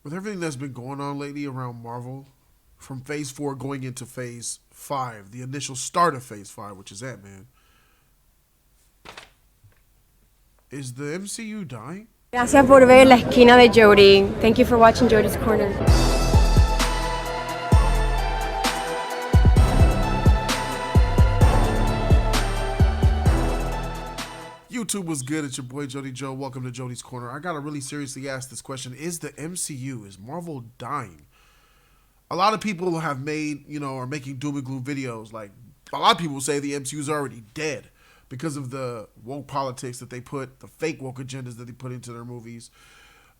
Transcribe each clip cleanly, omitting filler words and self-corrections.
with everything that's been going on lately around Marvel, from Phase 4 going into Phase 5, the initial start of Phase 5, which is Ant-Man, is the MCU dying? Gracias por ver la esquina de Jody. Thank you for watching Jody's Corner. YouTube was good. It's your boy Jody Joe. Welcome to Jody's Corner. I gotta really seriously ask this question: is the MCU, is Marvel dying? A lot of people have made, are making doom and gloom videos. Like, a lot of people say the MCU is already dead because of the woke politics that they put, the fake woke agendas that they put into their movies,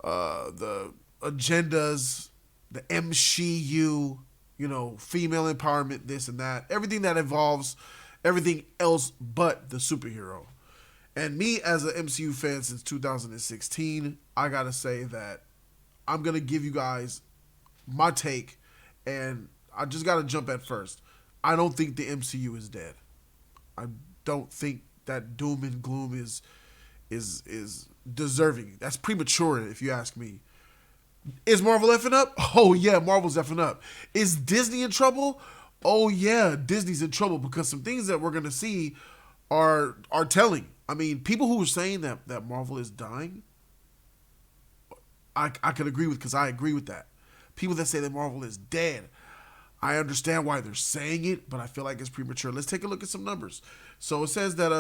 the agendas, the MCU, female empowerment, this and that, everything that involves everything else but the superhero. And me, as an MCU fan since 2016, I gotta say that I'm gonna give you guys my take, and I just gotta jump at first. I don't think the MCU is dead. I don't think that doom and gloom is deserving. That's premature, if you ask me. Is Marvel effing up? Oh yeah, Marvel's effing up. Is Disney in trouble? Oh yeah, Disney's in trouble, because some things that we're gonna see are telling. I mean, people who are saying that Marvel is dying, I could agree with, because I agree with that. People that say that Marvel is dead, I understand why they're saying it, but I feel like it's premature. Let's take a look at some numbers. So it says that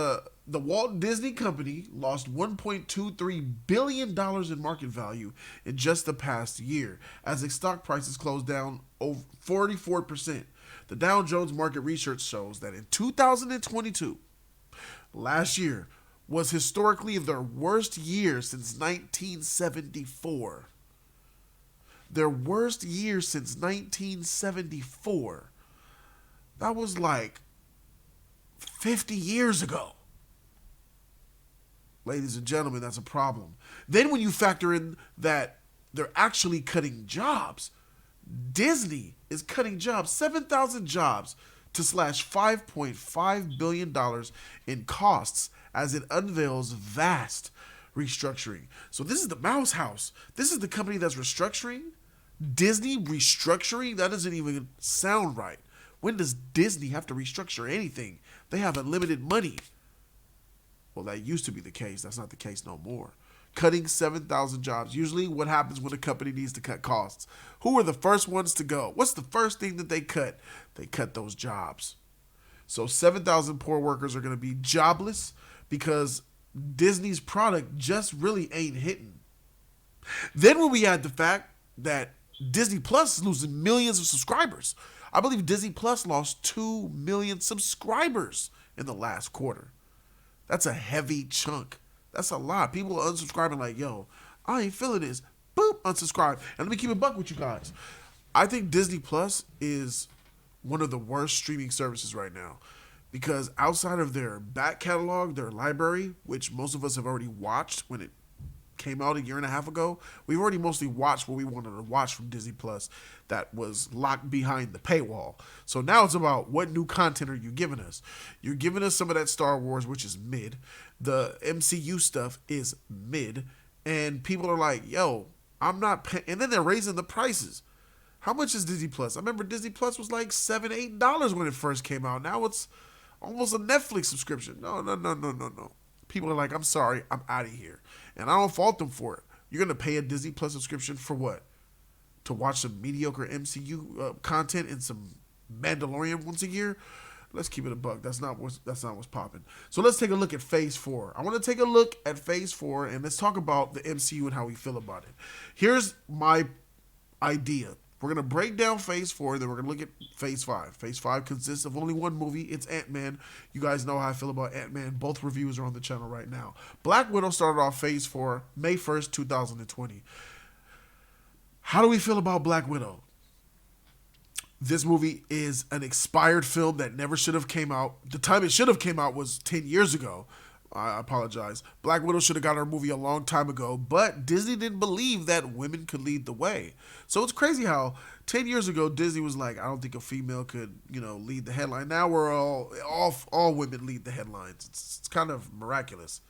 the Walt Disney Company lost $1.23 billion in market value in just the past year, as its stock prices closed down over 44%. The Dow Jones Market Research shows that in 2022, last year, was historically their worst year since 1974. Their worst year since 1974. That was like 50 years ago. Ladies and gentlemen, that's a problem. Then when you factor in that they're actually cutting jobs, Disney is cutting jobs, 7,000 jobs, to slash $5.5 billion in costs as it unveils vast restructuring. So this is the Mouse House. This is the company that's restructuring. Disney restructuring? That doesn't even sound right. When does Disney have to restructure anything? They have unlimited money. Well, that used to be the case. That's not the case no more. Cutting 7,000 jobs. Usually what happens when a company needs to cut costs? Who are the first ones to go? What's the first thing that they cut? They cut those jobs. So 7,000 poor workers are going to be jobless because Disney's product just really ain't hitting. Then when we add the fact that Disney Plus is losing millions of subscribers. I believe Disney Plus lost 2 million subscribers in the last quarter. That's a heavy chunk. That's a lot. People are unsubscribing like, yo, I ain't feeling this. Boop, unsubscribe. And let me keep it buck with you guys. I think Disney Plus is one of the worst streaming services right now, because outside of their back catalog, their library, which most of us have already watched when it came out a year and a half ago, we've already mostly watched what we wanted to watch from Disney Plus that was locked behind the paywall. So now it's about, what new content are you giving us? You're giving us some of that Star Wars, which is mid. The MCU stuff is mid. And people are like, yo, I'm not paying. And then they're raising the prices. How much is Disney Plus? I remember Disney Plus was like $7, $8 when it first came out. Now it's almost a Netflix subscription. No. People are like, I'm sorry, I'm out of here. And I don't fault them for it. You're going to pay a Disney Plus subscription for what? To watch some mediocre MCU content and some Mandalorian once a year? Let's keep it a buck. That's not what's popping. So let's take a look at Phase 4. I want to take a look at Phase 4, and let's talk about the MCU and how we feel about it. Here's my idea. We're going to break down Phase 4, then we're going to look at Phase 5. Phase 5 consists of only one movie. It's Ant-Man. You guys know how I feel about Ant-Man. Both reviews are on the channel right now. Black Widow started off Phase 4 May 1st, 2020. How do we feel about Black Widow? This movie is an expired film that never should have came out. The time it should have came out was 10 years ago. I apologize. Black Widow should have got her movie a long time ago, but Disney didn't believe that women could lead the way. So it's crazy how 10 years ago Disney was like, I don't think a female could, lead the headline. Now we're all women lead the headlines. It's kind of miraculous.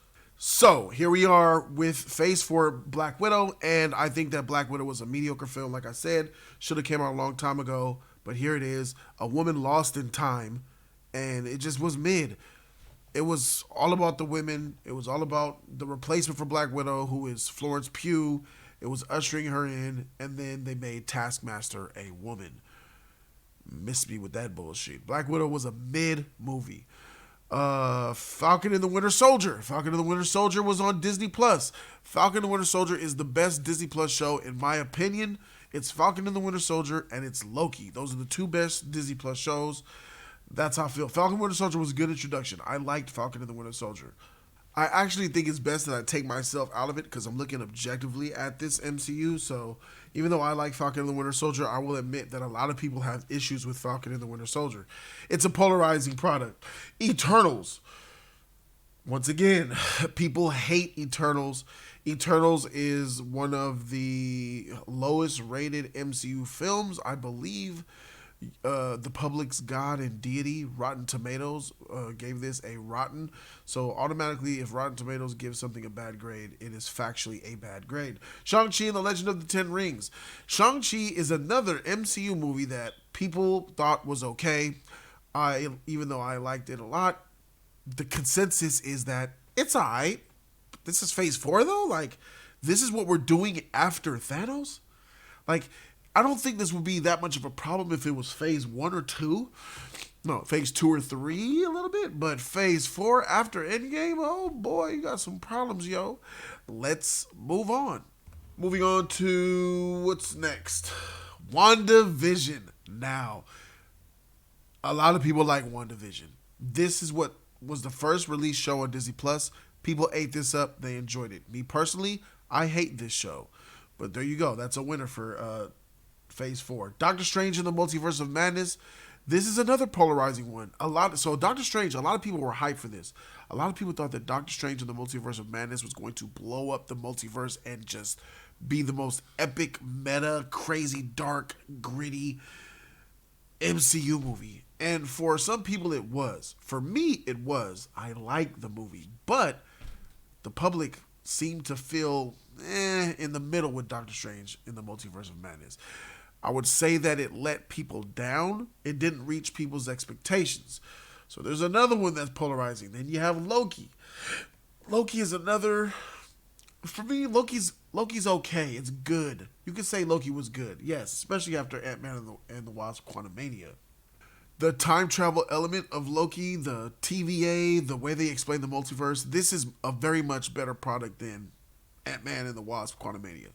So here we are with Phase 4 Black Widow, and I think that Black Widow was a mediocre film. Like I said, should have came out a long time ago, but here it is, a woman lost in time, and it just was mid. It was all about the women. It was all about the replacement for Black Widow, who is Florence Pugh. It was ushering her in, and then they made Taskmaster a woman. Missed me with that bullshit. Black Widow was a mid movie. Falcon and the Winter Soldier. Falcon and the Winter Soldier was on Disney Plus. Falcon and the Winter Soldier is the best Disney Plus show in my opinion. It's Falcon and the Winter Soldier and it's Loki. Those are the two best Disney Plus shows. That's how I feel. Falcon and the Winter Soldier was a good introduction. I liked Falcon and the Winter Soldier. I actually think it's best that I take myself out of it because I'm looking objectively at this MCU. So even though I like Falcon and the Winter Soldier, I will admit that a lot of people have issues with Falcon and the Winter Soldier. It's a polarizing product. Eternals. Once again, people hate Eternals. Eternals is one of the lowest rated MCU films, I believe. The public's God and Deity, Rotten Tomatoes, gave this a rotten. So automatically, if Rotten Tomatoes gives something a bad grade, it is factually a bad grade. Shang-Chi and the Legend of the Ten Rings. Shang-Chi is another MCU movie that people thought was okay. Even though I liked it a lot, the consensus is that it's alright. This is Phase 4 though? Like, this is what we're doing after Thanos? Like, I don't think this would be that much of a problem if it was Phase 1 or 2. No, Phase 2 or 3 a little bit. But Phase 4 after Endgame, oh boy, you got some problems, yo. Let's move on. Moving on to what's next. WandaVision. Now, a lot of people like WandaVision. This is what was the first release show on Disney Plus. People ate this up. They enjoyed it. Me personally, I hate this show. But there you go. That's a winner for Phase 4. Doctor Strange in the Multiverse of Madness. This is another polarizing one. So Doctor Strange, a lot of people were hyped for this. A lot of people thought that Doctor Strange in the Multiverse of Madness was going to blow up the multiverse and just be the most epic, meta, crazy, dark, gritty MCU movie. And for some people it was. For me, it was. I liked the movie. But the public seemed to feel in the middle with Doctor Strange in the Multiverse of Madness. I would say that it let people down. It didn't reach people's expectations. So there's another one that's polarizing. Then you have Loki. Loki is another. For me, Loki's okay. It's good. You can say Loki was good. Yes, especially after Ant-Man and the Wasp: Quantumania. The time travel element of Loki, the TVA, the way they explain the multiverse, this is a very much better product than Ant-Man and the Wasp: Quantumania.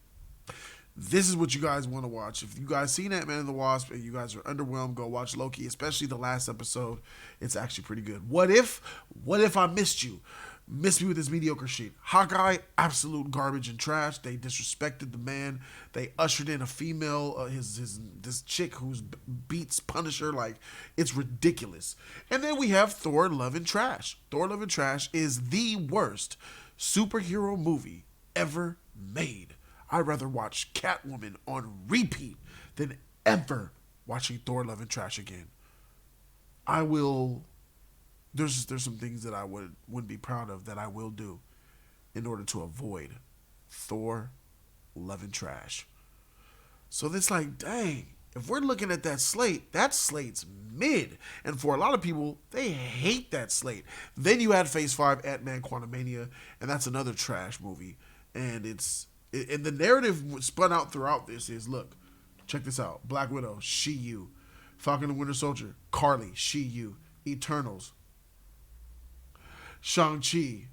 This is what you guys want to watch. If you guys seen Ant-Man and the Wasp and you guys are underwhelmed, go watch Loki, especially the last episode. It's actually pretty good. What if I missed you? Missed me with this mediocre shit. Hawkeye, absolute garbage and trash. They disrespected the man. They ushered in a female, this chick who's beats Punisher. Like, it's ridiculous. And then we have Thor: Love and Trash. Thor: Love and Trash is the worst superhero movie ever made. I'd rather watch Catwoman on repeat than ever watching Thor: Love and Trash again. I will. There's some things that I wouldn't be proud of that I will do in order to avoid Thor: Love and Trash. So it's like, dang, if we're looking at that slate's mid. And for a lot of people, they hate that slate. Then you add Phase 5, Ant-Man Quantumania, and that's another trash movie. And the narrative spun out throughout this is, look, check this out. Black Widow, she, you. Falcon and Winter Soldier, Carly, she, you. Eternals, Shang-Chi,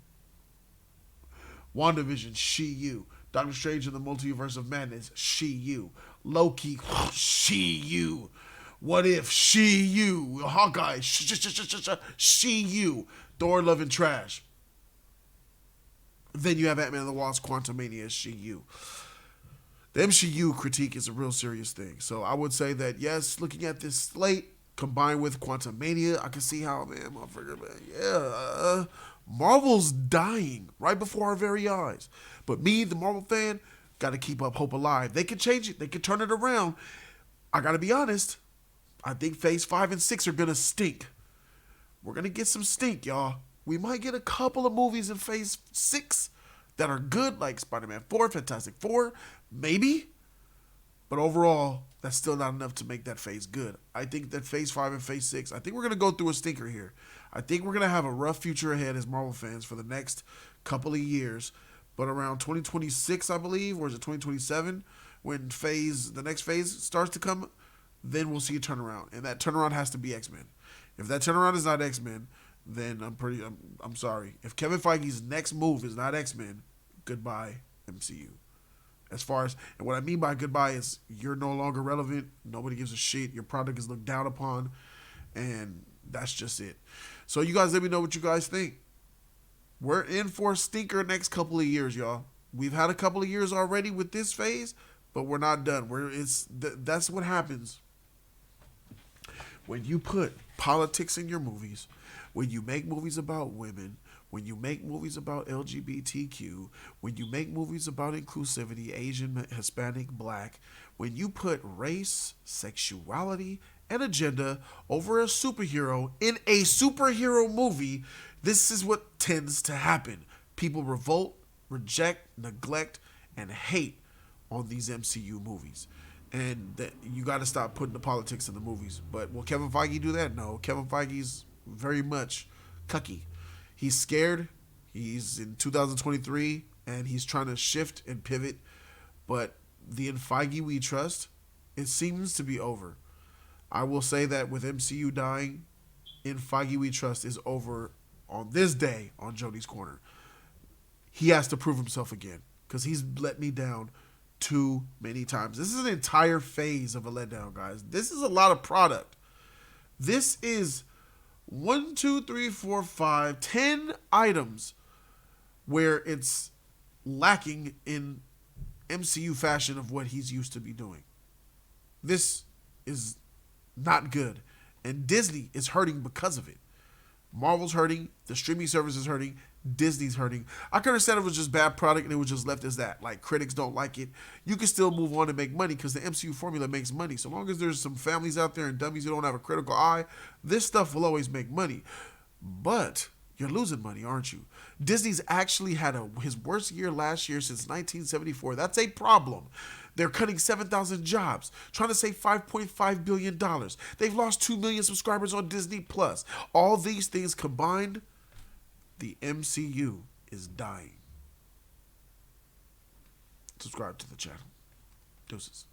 WandaVision, she, you. Doctor Strange in the Multiverse of Madness, she, you. Loki, she, you. What If, she, you. Hawkeye, she, you. Thor: Love and Trash. Then you have Ant-Man and the Wasp: Quantumania, she, you. The MCU critique is a real serious thing. So I would say that, yes, looking at this slate, combined with Quantumania, I can see how, Marvel's dying right before our very eyes. But me, the Marvel fan, got to keep up hope alive. They can change it. They can turn it around. I got to be honest. I think Phase 5 and 6 are going to stink. We're going to get some stink, y'all. We might get a couple of movies in Phase 6 that are good, like Spider-Man 4, Fantastic Four, maybe. But overall, that's still not enough to make that phase good. I think that Phase 5 and Phase 6, I think we're going to go through a stinker here. I think we're going to have a rough future ahead as Marvel fans for the next couple of years. But around 2026, I believe, or is it 2027, when the next phase starts to come, then we'll see a turnaround. And that turnaround has to be X-Men. If that turnaround is not X-Men, then I'm sorry. If Kevin Feige's next move is not X-Men, goodbye MCU. As far as, and what I mean by goodbye is you're no longer relevant. Nobody gives a shit. Your product is looked down upon. And that's just it. So you guys let me know what you guys think. We're in for a stinker next couple of years, y'all. We've had a couple of years already with this phase, but we're not done. That's what happens when you put politics in your movies, when you make movies about women, when you make movies about LGBTQ, when you make movies about inclusivity, Asian, Hispanic, Black, when you put race, sexuality, and agenda over a superhero in a superhero movie, this is what tends to happen. People revolt, reject, neglect, and hate on these MCU movies. And that you got to stop putting the politics in the movies. But will Kevin Feige do that? No. Kevin Feige's very much cucky. He's scared. He's in 2023, and he's trying to shift and pivot. But the in Feige we trust, it seems to be over. I will say that with MCU dying, in Feige we trust is over on this day on Jody's Corner. He has to prove himself again because he's let me down too many times. This is an entire phase of a letdown, guys. This is a lot of product. This is 1, 2, 3, 4, 5, 10 items where it's lacking in MCU fashion of what he's used to be doing. This is not good. And Disney is hurting because of it. Marvel's hurting. The streaming service is hurting. Disney's hurting. I could understand if it was just bad product and it was just left as that. Like, critics don't like it. You can still move on and make money because the MCU formula makes money. So long as there's some families out there and dummies who don't have a critical eye, this stuff will always make money. But you're losing money, aren't you? Disney's actually had his worst year last year since 1974. That's a problem. They're cutting 7,000 jobs, trying to save $5.5 billion. They've lost 2 million subscribers on Disney+. All these things combined, the MCU is dying. Subscribe to the channel. Deuces.